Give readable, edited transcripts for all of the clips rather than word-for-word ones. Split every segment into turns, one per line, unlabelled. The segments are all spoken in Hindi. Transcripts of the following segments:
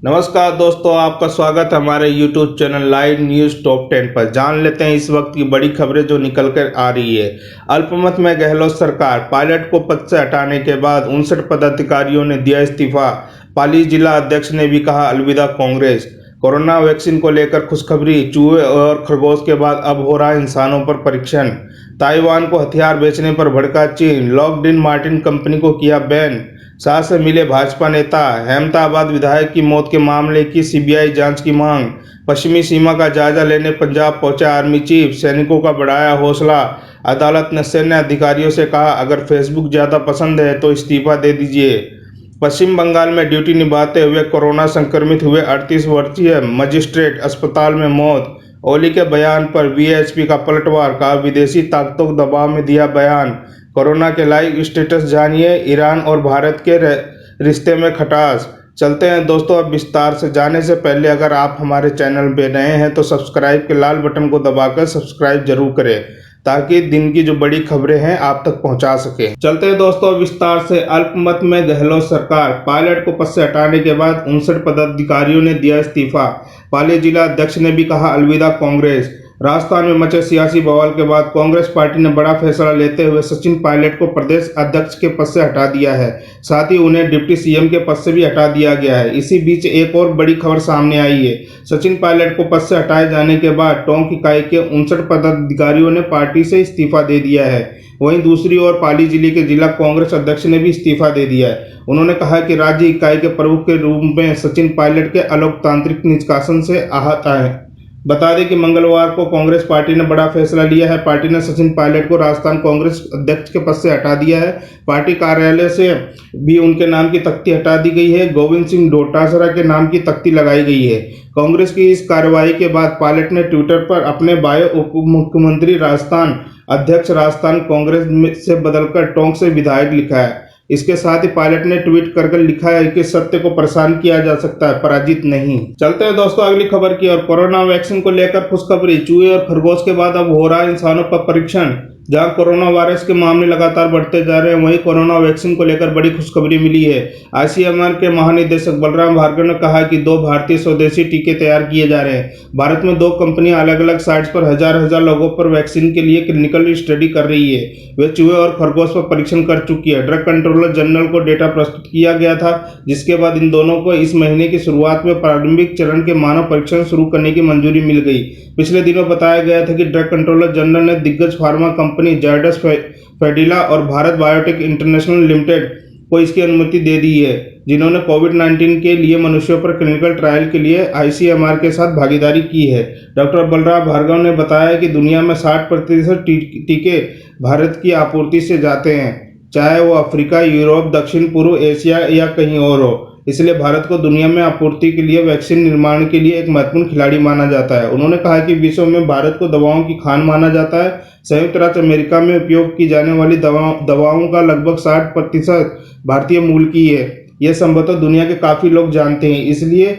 नमस्कार दोस्तों, आपका स्वागत है हमारे YouTube channel live news top 10 पर। जान लेते हैं इस वक्त की बड़ी खबरें जो निकल कर आ रही है। अल्पमत में गहलोत सरकार, पायलट को पद से हटाने के बाद 59 पदाधिकारियों ने दिया इस्तीफा। पाली जिला अध्यक्ष ने भी कहा अलविदा कांग्रेस। कोरोना वैक्सीन को लेकर खुशखबरी, चूहे और खरगोश के बाद अब हो रहा है इंसानों पर परीक्षण। ताइवान को हथियार बेचने पर भड़का चीन, लॉकहीड मार्टिन कंपनी को किया बैन। शाह से मिले भाजपा नेता, अहमदाबाद विधायक की मौत के मामले की सीबीआई जांच की मांग। पश्चिमी सीमा का जायजा लेने पंजाब पहुंचा आर्मी चीफ, सैनिकों का बढ़ाया हौसला। अदालत ने सैन्य अधिकारियों से कहा अगर फेसबुक ज़्यादा पसंद है तो इस्तीफा दे दीजिए। पश्चिम बंगाल में ड्यूटी निभाते हुए कोरोना संक्रमित हुए 38 वर्षीय मजिस्ट्रेट अस्पताल में मौत। ओली के बयान पर वीएचपी का पलटवार, कहा विदेशी ताकतों के दबाव में दिया बयान। कोरोना के लाइव स्टेटस जानिए, ईरान और भारत के रिश्ते में खटास। चलते हैं दोस्तों अब विस्तार से। जाने से पहले अगर आप हमारे चैनल पे नए हैं तो सब्सक्राइब के लाल बटन को दबाकर सब्सक्राइब जरूर करें ताकि दिन की जो बड़ी खबरें हैं आप तक पहुंचा सके। चलते हैं दोस्तों विस्तार से। अल्पमत में गहलोत सरकार, पायलट को पद से हटाने के बाद 59 पदाधिकारियों ने दिया इस्तीफा। पाली जिला अध्यक्ष ने भी कहा अलविदा कांग्रेस। राजस्थान में मचे सियासी बवाल के बाद कांग्रेस पार्टी ने बड़ा फैसला लेते हुए सचिन पायलट को प्रदेश अध्यक्ष के पद से हटा दिया है। साथ ही उन्हें डिप्टी सीएम के पद से भी हटा दिया गया है। इसी बीच एक और बड़ी खबर सामने आई है। सचिन पायलट को पद से हटाए जाने के बाद टोंक इकाई के 59 पदाधिकारियों ने पार्टी से इस्तीफा दे दिया है। वहीं दूसरी ओर पाली जिले के जिला कांग्रेस अध्यक्ष ने भी इस्तीफा दे दिया है। उन्होंने कहा कि राज्य इकाई के प्रमुख के रूप में सचिन पायलट के अलोकतांत्रिक निष्कासन से आहत है। बता दें कि मंगलवार को कांग्रेस पार्टी ने बड़ा फैसला लिया है। पार्टी ने सचिन पायलट को राजस्थान कांग्रेस अध्यक्ष के पद से हटा दिया है। पार्टी कार्यालय से भी उनके नाम की तख्ती हटा दी गई है। गोविंद सिंह डोटासरा के नाम की तख्ती लगाई गई है। कांग्रेस की इस कार्रवाई के बाद पायलट ने ट्विटर पर अपने बायो उप मुख्यमंत्री राजस्थान अध्यक्ष राजस्थान कांग्रेस से बदलकर टोंक से विधायक लिखा है। इसके साथ ही पायलट ने ट्वीट कर लिखा है कि सत्य को परेशान किया जा सकता है, पराजित नहीं। चलते हैं दोस्तों अगली खबर की ओर। कोरोना वैक्सीन को लेकर खुशखबरी, चूहे और खरगोश के बाद अब हो रहा है इंसानों पर परीक्षण। जहां कोरोना वायरस के मामले लगातार बढ़ते जा रहे हैं, वहीं कोरोना वैक्सीन को लेकर बड़ी खुशखबरी मिली है। आईसीएमआर के महानिदेशक बलराम भार्गव ने कहा कि 2 भारतीय स्वदेशी टीके तैयार किए जा रहे हैं। भारत में 2 कंपनियां अलग अलग साइट्स पर हजार लोगों पर वैक्सीन के लिए क्लिनिकल स्टडी कर रही है। वे चूहे और खरगोश पर परीक्षण कर चुकी है। ड्रग कंट्रोलर जनरल को डेटा प्रस्तुत किया गया था, जिसके बाद इन दोनों को इस महीने की शुरुआत में प्रारंभिक चरण के मानव परीक्षण शुरू करने की मंजूरी मिल गई। पिछले दिनों बताया गया था कि ड्रग कंट्रोलर जनरल ने दिग्गज फार्मा कंपनी जायडस कैडिला और भारत बायोटेक इंटरनेशनल लिमिटेड को इसकी अनुमति दे दी है, जिन्होंने कोविड-19 के लिए मनुष्यों पर क्लिनिकल ट्रायल के लिए आईसीएमआर के साथ भागीदारी की है। डॉक्टर बलराम भार्गव ने बताया कि दुनिया में 60% टीके भारत की आपूर्ति से जाते हैं, चाहे वो अफ्रीका, यूरोप, दक्षिण पूर्व एशिया या कहीं और हो। इसलिए भारत को दुनिया में आपूर्ति के लिए वैक्सीन निर्माण के लिए एक महत्वपूर्ण खिलाड़ी माना जाता है। उन्होंने कहा कि विश्व में भारत को दवाओं की खान माना जाता है। संयुक्त राज्य अमेरिका में उपयोग की जाने वाली दवाओं का लगभग 60% भारतीय मूल की है। यह संभवतः दुनिया के काफी लोग जानते हैं, इसलिए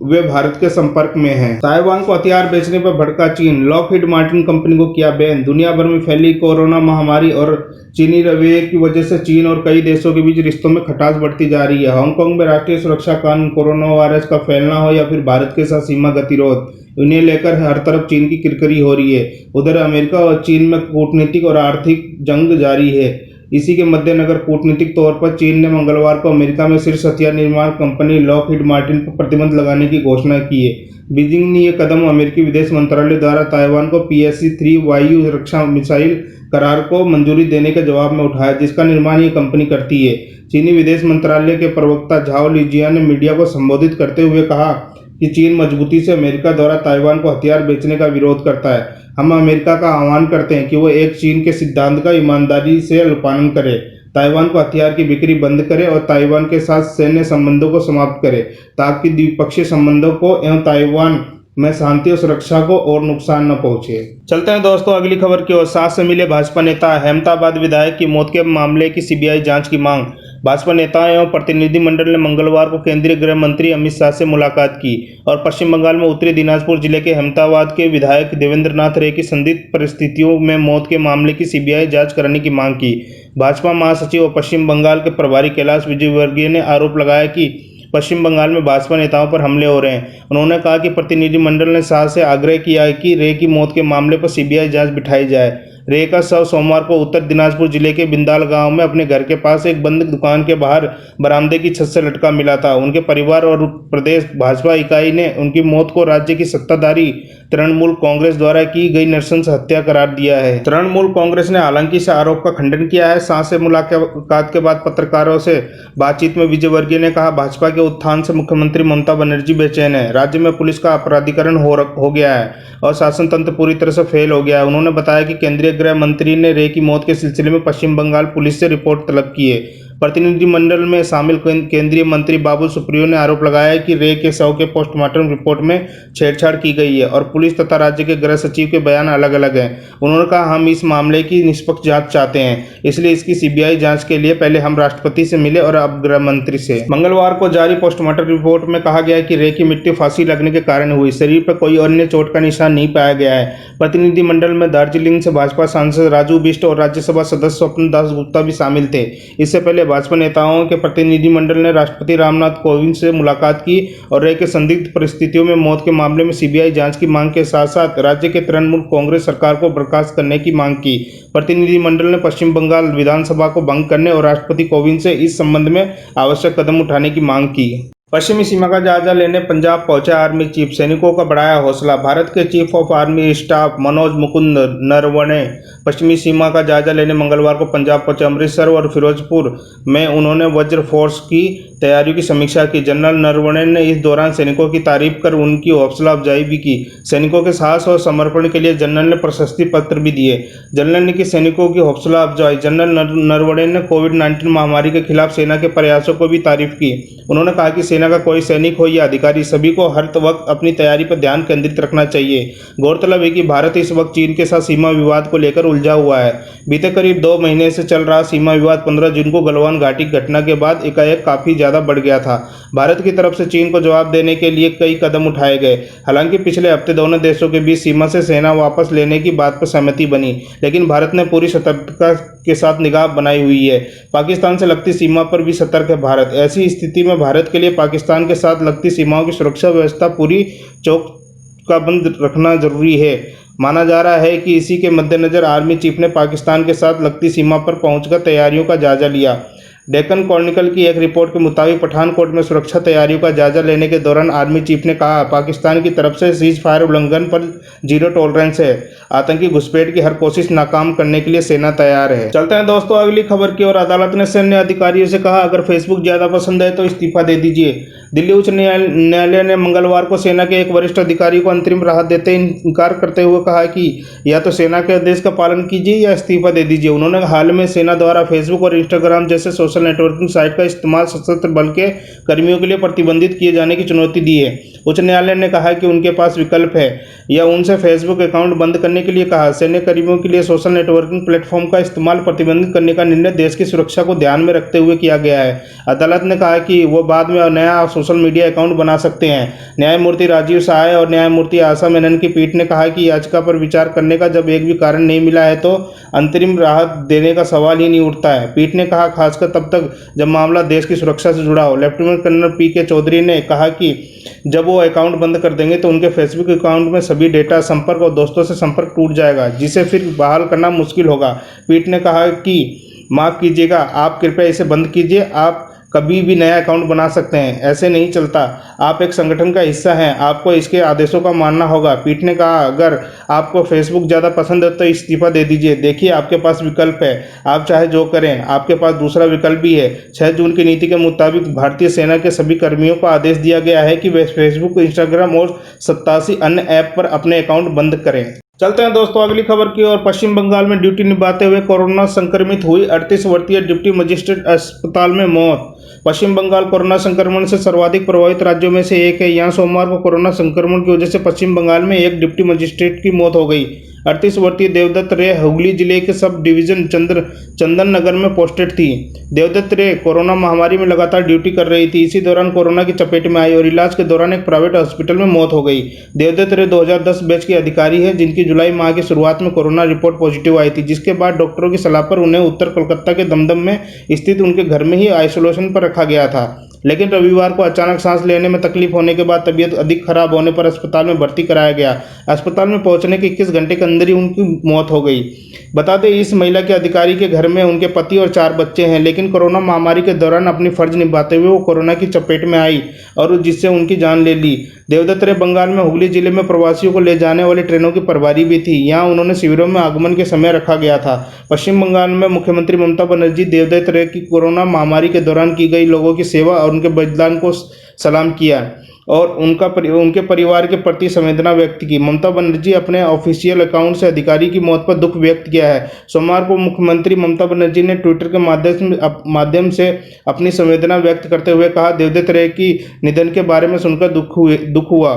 वे भारत के संपर्क में हैं। ताइवान को हथियार बेचने पर भड़का चीन, लॉकहीड मार्टिन कंपनी को किया बैन। दुनिया भर में फैली कोरोना महामारी और चीनी रवैये की वजह से चीन और कई देशों के बीच रिश्तों में खटास बढ़ती जा रही है। हांगकांग में राष्ट्रीय सुरक्षा कानून, कोरोना वायरस का फैलना हो या फिर भारत के साथ सीमा गतिरोध, इन्हें लेकर हर तरफ चीन की किरकिरी हो रही है। उधर अमेरिका और चीन में कूटनीतिक और आर्थिक जंग जारी है। इसी के मद्देनजर कूटनीतिक तौर पर चीन ने मंगलवार को अमेरिका में शीर्ष हथियार निर्माण कंपनी लॉकहीड मार्टिन पर प्रतिबंध लगाने की घोषणा की है। बीजिंग ने यह कदम अमेरिकी विदेश मंत्रालय द्वारा ताइवान को PSC-3 वायु रक्षा मिसाइल करार को मंजूरी देने के जवाब में उठाया, जिसका निर्माण ये कंपनी करती है। चीनी विदेश मंत्रालय के प्रवक्ता झाओ लिजिया ने मीडिया को संबोधित करते हुए कहा कि चीन मजबूती से अमेरिका द्वारा ताइवान को हथियार बेचने का विरोध करता है। हम अमेरिका का आह्वान करते हैं कि वो एक चीन के सिद्धांत का ईमानदारी से अनुपालन करे, ताइवान को हथियार की बिक्री बंद करे और ताइवान के साथ सैन्य संबंधों को समाप्त करे, ताकि द्विपक्षीय संबंधों को एवं ताइवान में शांति और सुरक्षा को और नुकसान न पहुंचे। चलते हैं दोस्तों अगली खबर की ओर। शाह से मिले भाजपा नेता, अहमदाबाद विधायक की मौत के मामले की सीबीआई जांच की मांग। भाजपा नेताओं एवं प्रतिनिधिमंडल ने मंगलवार को केंद्रीय गृह मंत्री अमित शाह से मुलाकात की और पश्चिम बंगाल में उत्तरी दिनाजपुर जिले के अहमदाबाद के विधायक देवेंद्र नाथ रे की संदिग्ध परिस्थितियों में मौत के मामले की सीबीआई जांच कराने की मांग की। भाजपा महासचिव और पश्चिम बंगाल के प्रभारी कैलाश विजयवर्गीय ने आरोप लगाया कि पश्चिम बंगाल में भाजपा नेताओं पर हमले हो रहे हैं। उन्होंने कहा कि प्रतिनिधिमंडल ने शाह से आग्रह किया है कि रे की मौत के मामले पर सीबीआई जांच बिठाई जाए। रे का शव सोमवार को उत्तर दिनाजपुर जिले के बिंदाल गांव में अपने घर के पास एक बंद दुकान के बाहर बरामदे की छत से लटका मिला था। उनके परिवार और प्रदेश भाजपा इकाई ने उनकी मौत को राज्य की सत्ताधारी तृणमूल कांग्रेस द्वारा की गई नृशंस हत्या करार दिया है। तृणमूल कांग्रेस ने हालांकि इस आरोप का खंडन किया है। शाह से मुलाकात के बाद पत्रकारों से बातचीत में विजयवर्गीय ने कहा, भाजपा के उत्थान से मुख्यमंत्री ममता बनर्जी बेचैन है। राज्य में पुलिस का अपराधीकरण हो गया है और शासन तंत्र पूरी तरह से फेल हो गया है। उन्होंने बताया कि केंद्रीय गृह मंत्री ने रे की मौत के सिलसिले में पश्चिम बंगाल पुलिस से रिपोर्ट तलब की है। प्रतिनिधिमंडल में शामिल केंद्रीय मंत्री बाबुल सुप्रियो ने आरोप लगाया है कि रे के शव के पोस्टमार्टम रिपोर्ट में छेड़छाड़ की गई है और पुलिस तथा राज्य के गृह सचिव के बयान अलग अलग हैं। उन्होंने कहा, हम इस मामले की निष्पक्ष जांच चाहते हैं, इसलिए इसकी सीबीआई जांच के लिए पहले हम राष्ट्रपति से मिले और अब गृह मंत्री से। मंगलवार को जारी पोस्टमार्टम रिपोर्ट में कहा गया है कि रे की मृत्यु फांसी लगने के कारण हुई। शरीर पर कोई अन्य चोट का निशान नहीं पाया गया है। प्रतिनिधिमंडल में दार्जिलिंग से भाजपा सांसद राजू बिष्ट और राज्यसभा सदस्य स्वप्न दास गुप्ता भी शामिल थे। इससे पहले भाजपा नेताओं के प्रतिनिधिमंडल ने राष्ट्रपति रामनाथ कोविंद से मुलाकात की और रे के संदिग्ध परिस्थितियों में मौत के मामले में सीबीआई जांच की मांग के साथ साथ राज्य के तृणमूल कांग्रेस सरकार को बर्खास्त करने की मांग की। प्रतिनिधिमंडल ने पश्चिम बंगाल विधानसभा को भंग करने और राष्ट्रपति कोविंद से इस संबंध में आवश्यक कदम उठाने की मांग की। पश्चिमी सीमा का जायजा लेने पंजाब पहुंचे आर्मी चीफ, सैनिकों का बढ़ाया हौसला। भारत के chief of army staff Manoj Mukund Naravane पश्चिमी सीमा का जायजा लेने मंगलवार को पंजाब पहुंचे। अमृतसर और फिरोजपुर में उन्होंने वज्र फोर्स की तैयारियों की समीक्षा की। जनरल नरवणे ने इस दौरान सैनिकों की तारीफ कर उनकी हौसला अफजाई भी की। सैनिकों के साहस और समर्पण के लिए जनरल ने प्रशस्ति पत्र भी दिए। जनरल ने की सैनिकों की हौसला अफजाई। जनरल नरवणे ने कोविड-19 महामारी के खिलाफ सेना के प्रयासों को भी तारीफ की। उन्होंने कहा कि सेना का कोई सैनिक हो या अधिकारी, सभी को हर वक्त अपनी तैयारी पर ध्यान केंद्रित रखना चाहिए। गौरतलब है कि भारत इस वक्त चीन के साथ सीमा विवाद को लेकर उलझा हुआ है। बीते करीब 2 महीने से चल रहा सीमा विवाद 15 जून को गलवान घाटी घटना के बाद एकाएक काफी ज्यादा बढ़ गया था। भारत की तरफ से चीन को जवाब देने के लिए कई कदम उठाए गए। हालांकि पिछले हफ्ते दोनों देशों के बीच सीमा से सेना वापस लेने की बात पर सहमति बनी, लेकिन भारत ने पूरी सतर्कता के साथ निगाह बनाई हुई है। पाकिस्तान से लगती सीमा पर भी सतर्क है भारत। ऐसी स्थिति में भारत के लिए पाकिस्तान के साथ लगती सीमाओं की सुरक्षा व्यवस्था पूरी चौकन्नी रखना जरूरी है। माना जा रहा है कि इसी के मद्देनजर आर्मी चीफ ने पाकिस्तान के साथ लगती सीमा पर पहुंचकर तैयारियों का जायजा लिया। डेक्कन क्रॉनिकल की एक रिपोर्ट के मुताबिक पठानकोट में सुरक्षा तैयारियों का जायजा लेने के दौरान आर्मी चीफ ने कहा, पाकिस्तान की तरफ से सीज फायर उल्लंघन पर जीरो टॉलरेंस है। आतंकी घुसपैठ की हर कोशिश नाकाम करने के लिए सेना तैयार है। चलते हैं दोस्तों अगली खबर की ओर। अदालत ने सैन्य अधिकारियों से कहा, अगर फेसबुक ज्यादा पसंद है तो इस्तीफा दे दीजिए। दिल्ली उच्च न्यायालय ने मंगलवार को सेना के एक वरिष्ठ अधिकारी को अंतरिम राहत देते इनकार करते हुए कहा कि या तो सेना के आदेश का पालन कीजिए या इस्तीफा दे दीजिए। उन्होंने हाल में सेना द्वारा फेसबुक और इंस्टाग्राम जैसे सोशल नेटवर्किंग साइट का इस्तेमाल सशस्त्र बल के कर्मियों के लिए प्रतिबंधित किए जाने की चुनौती दी है। उच्च न्यायालय ने कहा कि उनके पास विकल्प है या उनसे फेसबुक अकाउंट बंद करने के लिए कहा। सैन्य कर्मियों के लिए सोशल नेटवर्किंग प्लेटफॉर्म का इस्तेमाल प्रतिबंधित करने का निर्णय देश की सुरक्षा को ध्यान में रखते हुए किया गया है। अदालत ने कहा कि वो बाद में नया सोशल मीडिया अकाउंट बना सकते हैं। न्यायमूर्ति राजीव साय और न्यायमूर्ति आशा मेनन की पीठ ने कहा कि याचिका पर विचार करने का जब एक भी कारण नहीं मिला है तो अंतरिम राहत देने का सवाल ही नहीं उठता है। पीठ ने कहा, खासकर तब तक जब मामला देश की सुरक्षा से जुड़ा हो। लेफ्टिनेंट कर्नल पीके चौधरी ने कहा कि जब वो अकाउंट बंद कर देंगे तो उनके फेसबुक अकाउंट में सभी डेटा, संपर्क और दोस्तों से संपर्क टूट जाएगा, जिसे फिर बहाल करना मुश्किल होगा। पीठ ने कहा कि माफ़ कीजिएगा, आप कृपया इसे बंद कीजिए। आप कभी भी नया अकाउंट बना सकते हैं, ऐसे नहीं चलता। आप एक संगठन का हिस्सा हैं, आपको इसके आदेशों का मानना होगा। पीठ ने कहा, अगर आपको फेसबुक ज़्यादा पसंद है तो इस्तीफा दे दीजिए। देखिए, आपके पास विकल्प है, आप चाहे जो करें। आपके पास दूसरा विकल्प भी है। 6 जून की नीति के मुताबिक भारतीय सेना के सभी कर्मियों को आदेश दिया गया है कि वे फेसबुक, इंस्टाग्राम और 87 अन्य ऐप पर अपने अकाउंट बंद करें। चलते हैं दोस्तों अगली खबर की ओर। पश्चिम बंगाल में ड्यूटी निभाते हुए कोरोना संक्रमित हुई 38 वर्षीय डिप्टी मजिस्ट्रेट अस्पताल में मौत। पश्चिम बंगाल कोरोना संक्रमण से सर्वाधिक प्रभावित राज्यों में से एक है। यहां सोमवार को कोरोना संक्रमण की वजह से पश्चिम बंगाल में एक डिप्टी मजिस्ट्रेट की मौत हो गई। 38 वर्षीय देवदत्त रे हुगली जिले के सब डिवीजन चंदन नगर में पोस्टेड थी। देवदत्त रे कोरोना महामारी में लगातार ड्यूटी कर रही थी। इसी दौरान कोरोना की चपेट में आई और इलाज के दौरान एक प्राइवेट हॉस्पिटल में मौत हो गई। देवदत्त रे 2010 बैच की अधिकारी है, जिनकी जुलाई माह की शुरुआत में कोरोना रिपोर्ट पॉजिटिव आई थी, जिसके बाद डॉक्टरों की सलाह पर उन्हें उत्तर कोलकाता के दमदम में स्थित उनके घर में ही आइसोलेशन पर रखा गया था। लेकिन रविवार को अचानक सांस लेने में तकलीफ होने के बाद तबीयत अधिक खराब होने पर अस्पताल में भर्ती कराया गया। अस्पताल में पहुंचने के 21 घंटे के अंदर ही उनकी मौत हो गई। बता दें, इस महिला के अधिकारी के घर में उनके पति और 4 बच्चे हैं, लेकिन कोरोना महामारी के दौरान अपनी फर्ज निभाते हुए वो कोरोना की चपेट में आई और जिससे उनकी जान ले ली। देवदत्त रे बंगाल में हुगली जिले में प्रवासियों को ले जाने वाली ट्रेनों की प्रभारी भी थी। यहाँ उन्होंने शिविरों में आगमन के समय रखा गया था। पश्चिम बंगाल में मुख्यमंत्री ममता बनर्जी देवदत्त रे की कोरोना महामारी के दौरान की गई लोगों की सेवा और उनके बलिदान को सलाम किया और उनके परिवार के प्रति संवेदना व्यक्त की। ममता बनर्जी अपने ऑफिशियल अकाउंट से अधिकारी की मौत पर दुख व्यक्त किया है। सोमवार को मुख्यमंत्री ममता बनर्जी ने ट्विटर के माध्यम से अपनी संवेदना व्यक्त करते हुए कहा, देवदत्त रे की निधन के बारे में सुनकर दुख हुआ।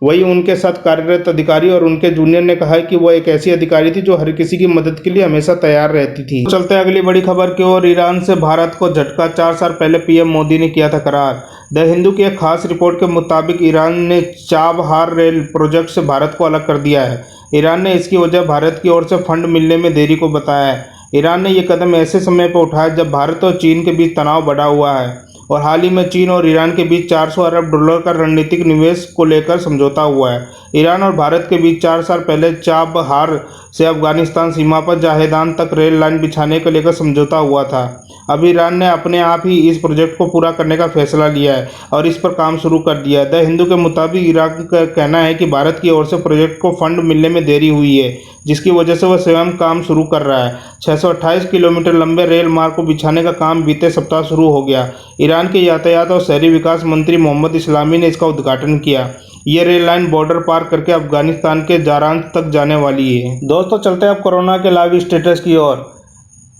वही उनके साथ कार्यरत अधिकारी और उनके जूनियर ने कहा कि वह एक ऐसी अधिकारी थी जो हर किसी की मदद के लिए हमेशा तैयार रहती थी। चलते हैं अगली बड़ी खबर की ओर। ईरान से भारत को झटका, 4 साल पहले पीएम मोदी ने किया था करार। द हिंदू की एक खास रिपोर्ट के मुताबिक ईरान ने चाबहार रेल प्रोजेक्ट से भारत को अलग कर दिया है। ईरान ने इसकी वजह भारत की ओर से फंड मिलने में देरी को बताया है। ईरान ने यह कदम ऐसे समय पर उठाया जब भारत और चीन के बीच तनाव बढ़ा हुआ है और हाल ही में चीन और ईरान के बीच $400 अरब का रणनीतिक निवेश को लेकर समझौता हुआ है। ईरान और भारत के बीच 4 साल पहले चाबहार से अफगानिस्तान सीमा पर जाहेदान तक रेल लाइन बिछाने को लेकर समझौता हुआ था। अब ईरान ने अपने आप ही इस प्रोजेक्ट को पूरा करने का फैसला लिया है और इस पर काम शुरू कर दिया है। द हिंदू के मुताबिक ईरान का कहना है कि भारत की ओर से प्रोजेक्ट को फंड मिलने में देरी हुई है, जिसकी वजह से वह स्वयं काम शुरू कर रहा है। 628 किलोमीटर लंबे रेल मार्ग को बिछाने का काम बीते सप्ताह शुरू हो गया। ईरान के यातायात और शहरी विकास मंत्री मोहम्मद इस्लामी ने इसका उद्घाटन किया। ये रेल लाइन बॉर्डर पार करके अफगानिस्तान के जारान तक जाने वाली है। दोस्तों, चलते हैं अब कोरोना के लाइव स्टेटस की ओर।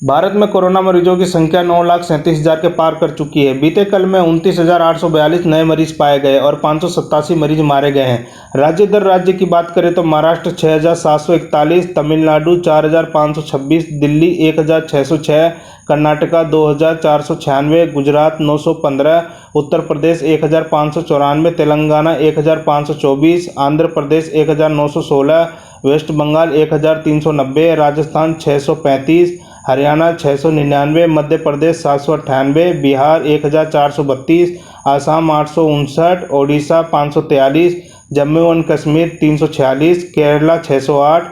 भारत में कोरोना मरीजों की संख्या 9,37,000 के पार कर चुकी है। बीते कल में 29,842 नए मरीज पाए गए और 587 मरीज मारे गए हैं। राज्य दर राज्य की बात करें तो महाराष्ट्र 6,741, तमिलनाडु 4,526, दिल्ली 1,606, कर्नाटका 2,496, गुजरात 915, उत्तर प्रदेश 1,594, तेलंगाना 1,524, आंध्र प्रदेश 1,916, वेस्ट बंगाल 1,390, राजस्थान 635, हरियाणा 699, मध्य प्रदेश 798, बिहार 1,432, आसाम 859, ओडिशा 543, जम्मू एंड कश्मीर 346, केरला 608,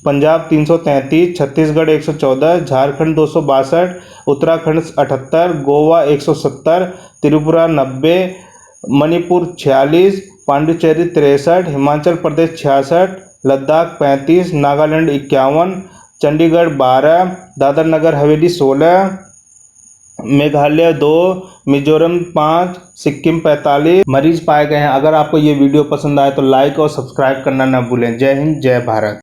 पंजाब 333, छत्तीसगढ़ 114, झारखंड 262, उत्तराखंड 78, गोवा 170, त्रिपुरा 90, मणिपुर 46, पांडिचेरी 63, हिमाचल प्रदेश 66, लद्दाख 35, नागालैंड 51, चंडीगढ़ 12, दादर नगर हवेली 16, मेघालय 2, मिजोरम 5, सिक्किम 45 मरीज पाए गए हैं। अगर आपको ये वीडियो पसंद आए तो लाइक और सब्सक्राइब करना न भूलें। जय हिंद, जय भारत।